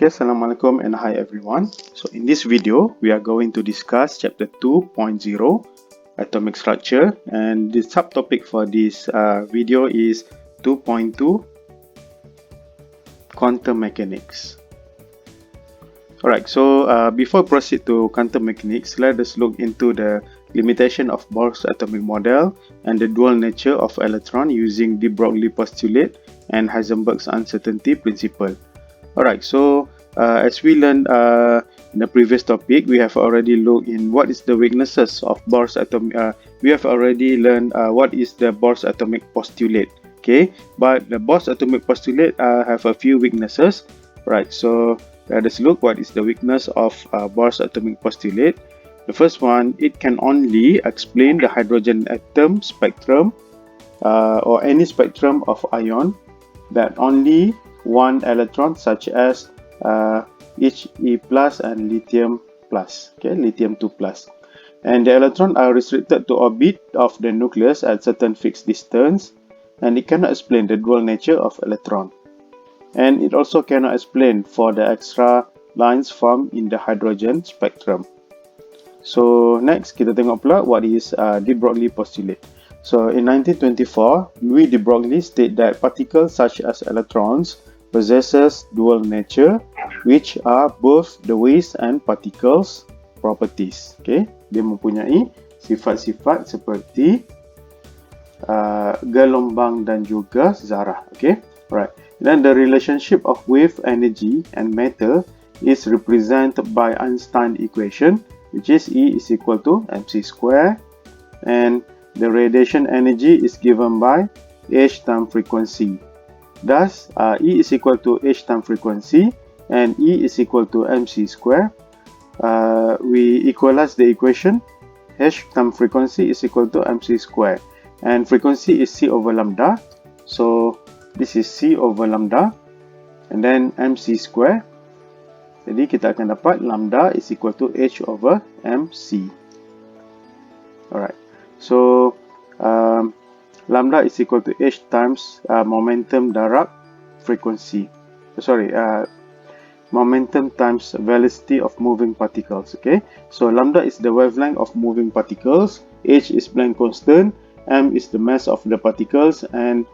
Okay, Assalamualaikum and hi everyone. So in this video, we are going to discuss chapter 2.0, atomic structure, and the subtopic for this video is 2.2, quantum mechanics. Alright, so before we proceed to quantum mechanics, let us look into the limitation of Bohr's atomic model and the dual nature of electron using de Broglie postulate and Heisenberg's uncertainty principle. Alright, so as we learned in the previous topic, we have already looked in what is the weaknesses of Bohr's atomic. We have already learned what is the Bohr's atomic postulate. Okay, but the Bohr's atomic postulate have a few weaknesses. Right, so let us look what is the weakness of Bohr's atomic postulate. The first one, it can only explain the hydrogen atom spectrum or any spectrum of ion that only one electron, such as He plus and lithium plus, okay, lithium 2 plus, and the electrons are restricted to orbit of the nucleus at certain fixed distance, and it cannot explain the dual nature of electron, and it also cannot explain for the extra lines formed in the hydrogen spectrum. So next kita tengok pula what is de Broglie postulate. So in 1924, Louis de Broglie stated that particles such as electrons possesses dual nature, which are both the waves and particles properties. Okay, dia mempunyai sifat-sifat seperti gelombang dan juga zarah. Okay, right. Then the relationship of wave energy and matter is represented by Einstein equation, which is E is equal to mc square, and the radiation energy is given by h times frequency. Thus, E is equal to h times frequency and E is equal to mc square. We equalize the equation. H times frequency is equal to mc square, and frequency is c over lambda. So this is c over lambda, and then mc square. Jadi kita akan dapat lambda is equal to h over mc. Alright, so lambda is equal to h times momentum darab frequency. Momentum times velocity of moving particles. Okay, so lambda is the wavelength of moving particles, h is Planck constant, m is the mass of the particles, and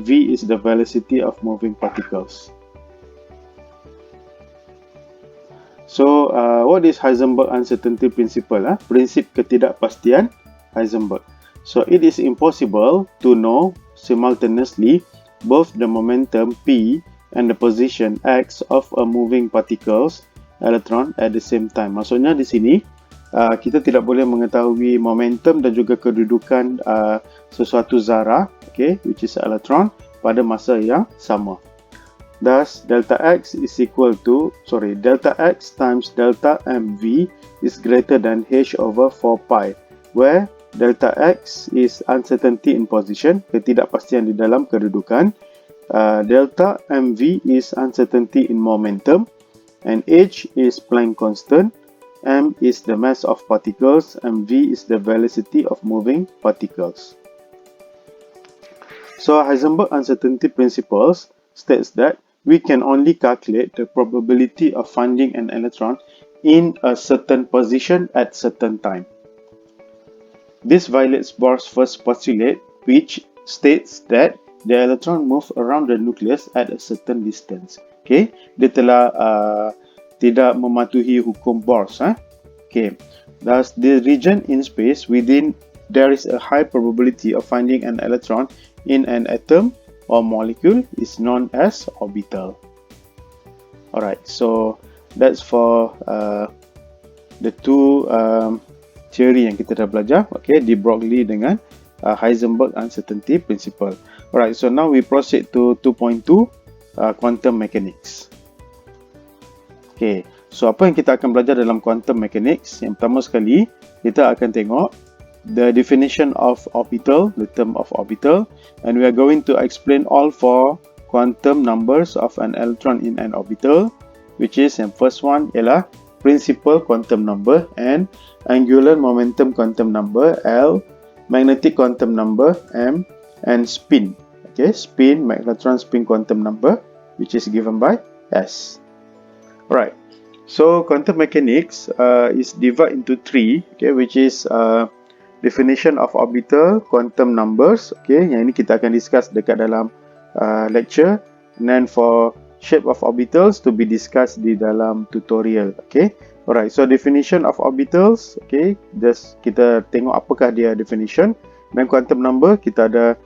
v is the velocity of moving particles. So what is Heisenberg uncertainty principle? Prinsip ketidakpastian Heisenberg. So it is impossible to know simultaneously both the momentum P and the position X of a moving particles electron at the same time. Maksudnya di sini kita tidak boleh mengetahui momentum dan juga kedudukan sesuatu zarah, okay, which is electron, pada masa yang sama. Thus, delta X times delta mv is greater than h over 4 pi, where delta X is uncertainty in position, ketidakpastian di dalam kedudukan. Delta mv is uncertainty in momentum, and h is Planck constant, m is the mass of particles, and v is the velocity of moving particles. So Heisenberg uncertainty principles states that we can only calculate the probability of finding an electron in a certain position at certain time. This violates Bohr's first postulate, which states that the electron move around the nucleus at a certain distance. Okay, dia telah tidak mematuhi hukum Bohr's. Okay, thus the region in space within there is a high probability of finding an electron in an atom or molecule is known as orbital. Alright, so that's for the two theory yang kita dah belajar, okay, de Broglie dengan Heisenberg uncertainty principle. Alright, so now we proceed to 2.2, quantum mechanics. Okay, so apa yang kita akan belajar dalam quantum mechanics? Yang pertama sekali, kita akan tengok the definition of orbital, the term of orbital, and we are going to explain all four quantum numbers of an electron in an orbital, which is yang first one ialah principal quantum number and angular momentum quantum number L, magnetic quantum number M, and spin. Okay, spin, magnetron spin quantum number, which is given by S. Right. So quantum mechanics is divided into three, okay, which is definition of orbital, quantum numbers, okay, yang ini kita akan discuss dekat dalam lecture, and then for shape of orbitals to be discussed di dalam tutorial, okay. Alright, so definition of orbitals, okay, just kita tengok apakah dia definition. Dan quantum number, kita ada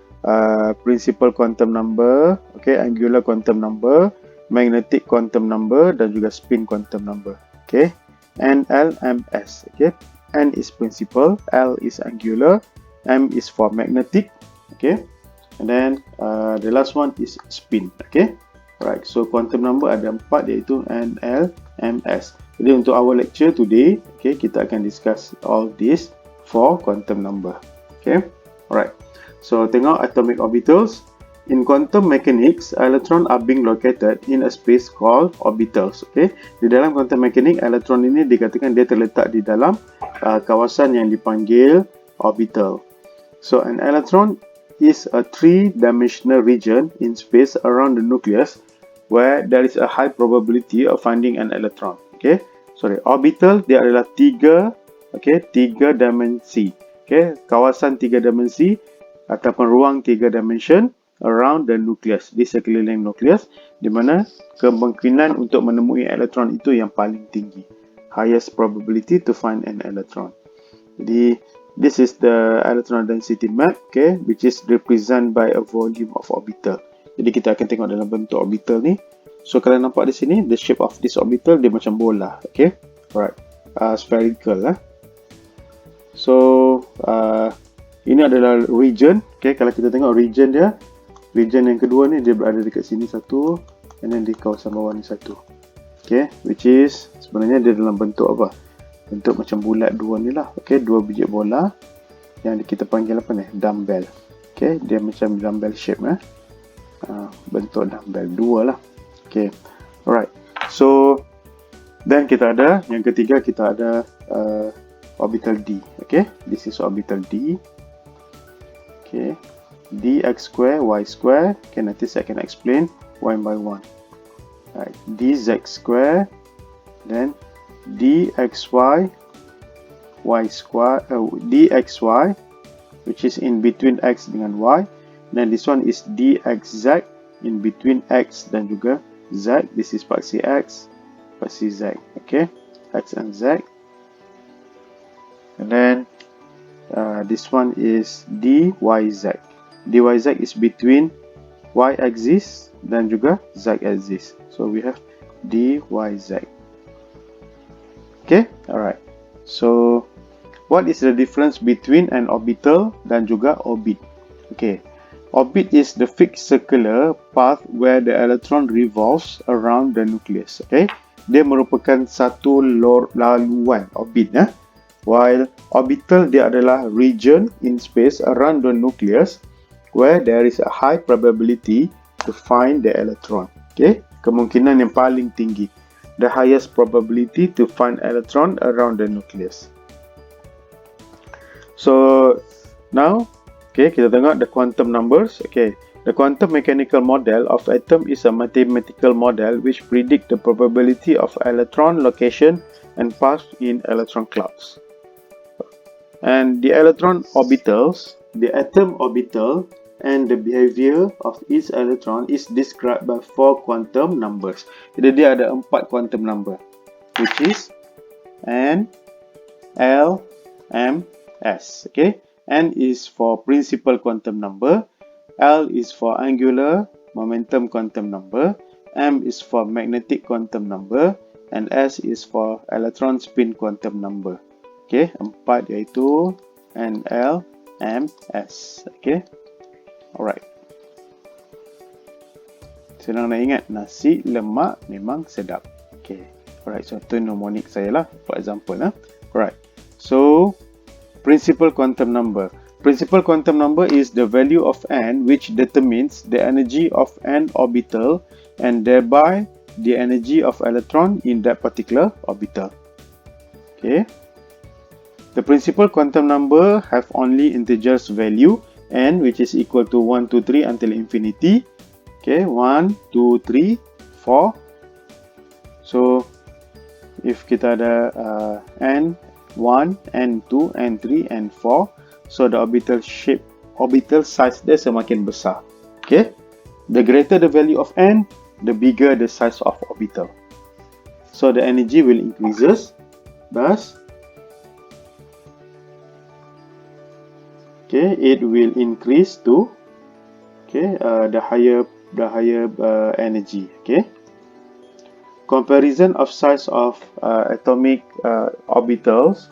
principal quantum number, okay, angular quantum number, magnetic quantum number dan juga spin quantum number, okay. NLMS, okay. N is principal, L is angular, M is for magnetic, okay, and then the last one is spin, okay. Right, so quantum number ada 4 iaitu N, L, M, S. Jadi untuk our lecture today, okay, kita akan discuss all this for quantum number, okay. Alright, so tengok atomic orbitals. In quantum mechanics, electrons are being located in a space called orbitals. Okay, di dalam quantum mechanics, elektron ini dikatakan dia terletak di dalam kawasan yang dipanggil orbital. So, an electron is a three-dimensional region in space around the nucleus where there is a high probability of finding an electron. Okay, sorry, orbital dia adalah tiga dimensi. Okay, kawasan tiga dimensi ataupun ruang tiga dimension around the nucleus, di sekeliling nukleus, di mana kemungkinan untuk menemui elektron itu yang paling tinggi, highest probability to find an electron. Jadi this is the electron density map, okay, which is represented by a volume of orbital. Jadi kita akan tengok dalam bentuk orbital ni. So kalau nampak di sini, the shape of this orbital dia macam bola, okay, alright, spherical lah. So ini adalah region, okay. Kalau kita tengok region dia, region yang kedua ni dia berada dekat sini satu, and then di kawasan bawah ni satu, okay, which is sebenarnya dia dalam bentuk apa? Bentuk macam bulat dua ni lah, okay, dua biji bola yang kita panggil apa ni? Dumbbell, okay, dia macam dumbbell shape bentuk dumbbell dua lah, okay, alright. So then kita ada yang ketiga, kita ada orbital D, okay, this is orbital D, okay. Dx square, y square, okay, nanti saya akan explain one by one. Right, dz square, then dxy, y square, dxy, which is in between x dengan y. Then this one is dxz, in between x dan juga z. This is paksi x, paksi z, okay, x and z. And then this one is dyz. dyz is between y-axis dan juga z-axis. So we have dyz. Okay, alright. So what is the difference between an orbital dan juga orbit? Okay, orbit is the fixed circular path where the electron revolves around the nucleus. Okay, dia merupakan satu laluan orbit, while orbital dia adalah region in space around the nucleus where there is a high probability to find the electron. Okay, kemungkinan yang paling tinggi, the highest probability to find electron around the nucleus. So now, okay, kita tengok the quantum numbers. Okay, the quantum mechanical model of atom is a mathematical model which predict the probability of electron location and path in electron clouds. And the electron orbitals, the atom orbital, and the behavior of each electron is described by 4 quantum numbers. Jadi dia ada 4 quantum number, which is N, L, M, S. Okay, N is for principal quantum number, L is for angular momentum quantum number, M is for magnetic quantum number, and S is for electron spin quantum number. Okay, 4 iaitu N, L, M, S. Okay, alright. Senang nak ingat, nasi lemak memang sedap. Okay, alright. So tu mnemonic saya lah, for example. Alright. So principal quantum number. Principal quantum number is the value of N which determines the energy of N orbital and thereby the energy of electron in that particular orbital. Okay. The principal quantum number have only integers value n, which is equal to 1, 2, 3 until infinity. Okay, 1, 2, 3, 4. So if kita ada N1, N2, N3, N4, so the orbital size dia semakin besar. Okay, the greater the value of N, the bigger the size of orbital. So the energy will increases, thus it will increase to the higher energy. Comparison of size of atomic orbitals.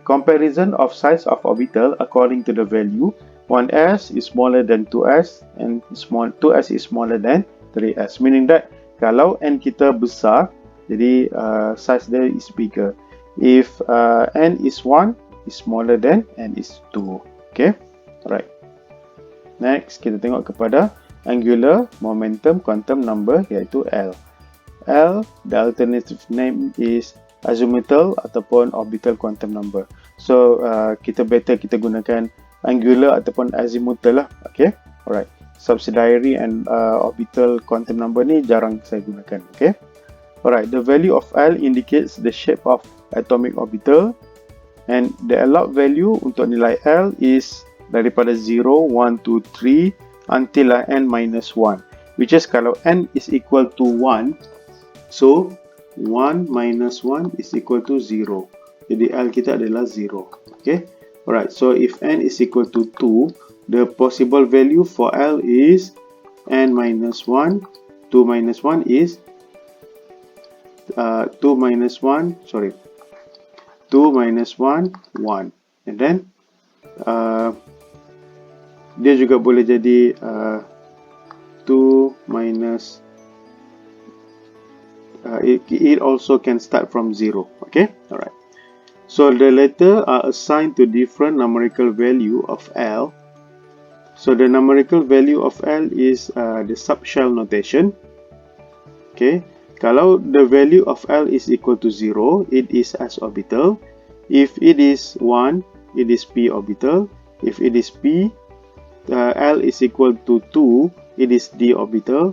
Comparison of size of orbital according to the value. 1s is smaller than 2s and 2s is smaller than 3s. Meaning that kalau n kita besar, jadi size dia is bigger. If n is 1, is smaller than n is 2. Okay, alright. Next, kita tengok kepada angular momentum quantum number, iaitu L. L, the alternative name is azimuthal ataupun orbital quantum number. So kita gunakan angular ataupun azimuthal lah. Okay, alright. Subsidiary and orbital quantum number ni jarang saya gunakan. Okay, alright. The value of L indicates the shape of atomic orbital, and the allowed value untuk nilai L is daripada 0, 1, 2, 3 until n minus 1, which is kalau n is equal to 1, so 1 minus 1 is equal to 0. Jadi L kita adalah 0. Okay, alright. So if n is equal to 2, the possible value for L is n minus 1. 2 minus 1 is 2 minus 1, 1, and then dia juga boleh jadi 2 minus it also can start from 0. Okay, alright. So the letter are assigned to different numerical value of L. So the numerical value of L is the subshell notation. Okay, kalau the value of L is equal to 0, it is s orbital. If it is 1, it is p orbital. If it is p, L is equal to 2, it is d orbital.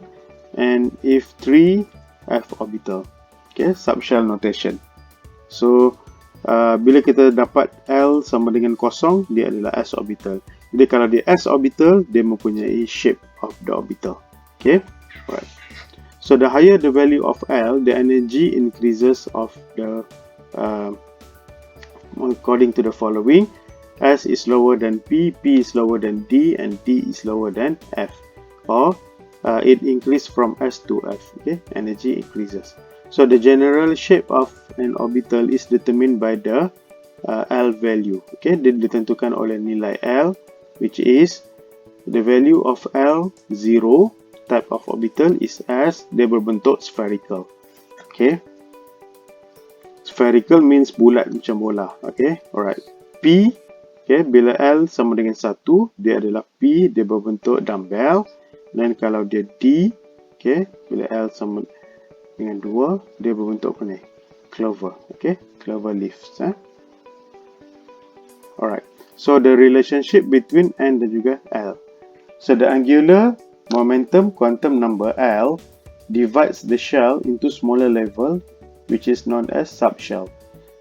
And if 3, f orbital. Okay, subshell notation. So bila kita dapat L sama dengan kosong, dia adalah s orbital. Jadi kalau dia s orbital, dia mempunyai shape of the orbital. Okay, alright. So the higher the value of L, the energy increases of the according to the following. S is lower than P, P is lower than D, and D is lower than F. Or it increases from S to F. Okay, energy increases. So the general shape of an orbital is determined by the L value. Okay, dia ditentukan oleh nilai L, which is the value of L 0 type of orbital is S, dia berbentuk spherical. Okay, spherical means bulat macam bola. Okay, alright. P, okay, bila L sama dengan 1, dia adalah P, dia berbentuk dumbbell. Dan kalau dia D, okay, bila L sama dengan 2, dia berbentuk apa ni? Clover. Okay, clover leaves. Alright. So the relationship between N dan juga L. So the angular momentum quantum number L divides the shell into smaller level, which is known as subshell.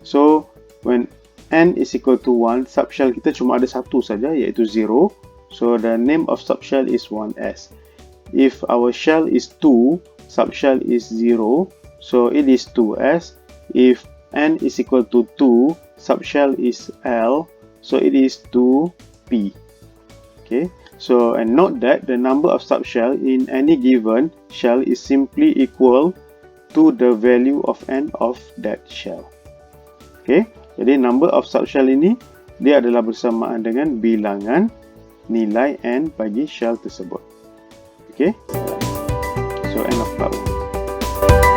So when n is equal to 1, subshell kita cuma ada satu saja, iaitu 0. So the name of subshell is 1s. If our shell is 2, subshell is 0, so it is 2s. If n is equal to 2, subshell is L, so it is 2p. Okay, so and note that the number of subshell in any given shell is simply equal to the value of n of that shell. Okay, jadi number of subshell ini dia adalah bersamaan dengan bilangan nilai n bagi shell tersebut. Okay, so end of part 1.